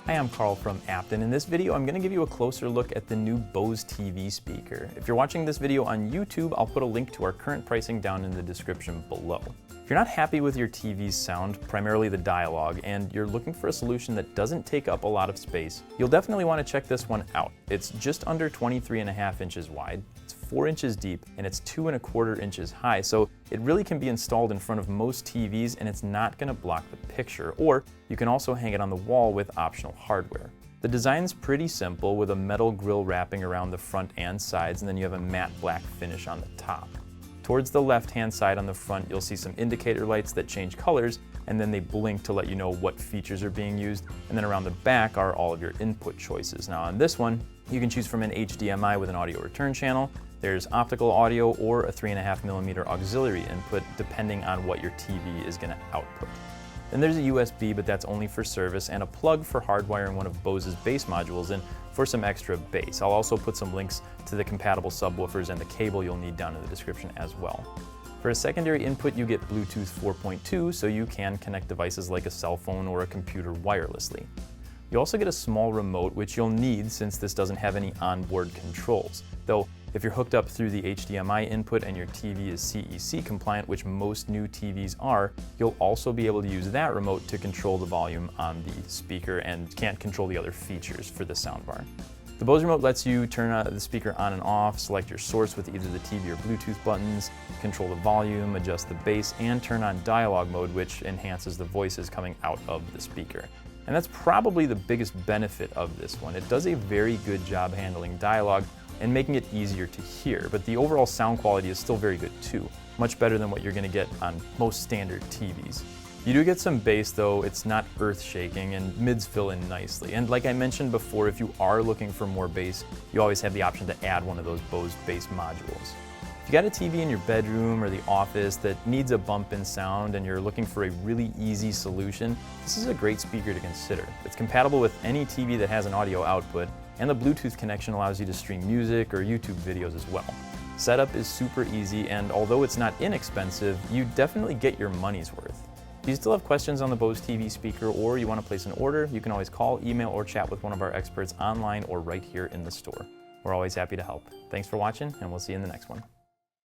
Hi, I'm Carl from Apton. In this video, I'm going to give you a closer look at the new Bose TV speaker. If you're watching this video on YouTube, I'll put a link to our current pricing down in the description below. If you're not happy with your TV's sound, primarily the dialogue, and you're looking for a solution that doesn't take up a lot of space, you'll definitely want to check this one out. It's just under 23.5 inches wide, it's 4 inches deep, and it's 2¼ inches high, so it really can be installed in front of most TVs and it's not going to block the picture, or you can also hang it on the wall with optional hardware. The design's pretty simple, with a metal grille wrapping around the front and sides, and then you have a matte black finish on the top. Towards the left-hand side on the front, you'll see some indicator lights that change colors, and then they blink to let you know what features are being used. And then around the back are all of your input choices. Now on this one, you can choose from an HDMI with an audio return channel. There's optical audio or a 3.5mm auxiliary input, depending on what your TV is going to output. Then there's a USB, but that's only for service, and a plug for hardwiring one of Bose's bass modules in for some extra bass. I'll also put some links to the compatible subwoofers and the cable you'll need down in the description as well. For a secondary input, you get Bluetooth 4.2, so you can connect devices like a cell phone or a computer wirelessly. You also get a small remote, which you'll need since this doesn't have any onboard controls. Though, if you're hooked up through the HDMI input and your TV is CEC compliant, which most new TVs are, you'll also be able to use that remote to control the volume on the speaker and can't control the other features for the soundbar. The Bose remote lets you turn the speaker on and off, select your source with either the TV or Bluetooth buttons, control the volume, adjust the bass, and turn on dialogue mode, which enhances the voices coming out of the speaker. And that's probably the biggest benefit of this one. It does a very good job handling dialogue and making it easier to hear, but the overall sound quality is still very good too, much better than what you're going to get on most standard TVs. You do get some bass though, it's not earth-shaking, and mids fill in nicely. And like I mentioned before, if you are looking for more bass, you always have the option to add one of those Bose bass modules. If you got a TV in your bedroom or the office that needs a bump in sound and you're looking for a really easy solution, this is a great speaker to consider. It's compatible with any TV that has an audio output, and the Bluetooth connection allows you to stream music or YouTube videos as well. Setup is super easy, and although it's not inexpensive, you definitely get your money's worth. If you still have questions on the Bose TV speaker or you want to place an order, you can always call, email, or chat with one of our experts online or right here in the store. We're always happy to help. Thanks for watching, and we'll see you in the next one.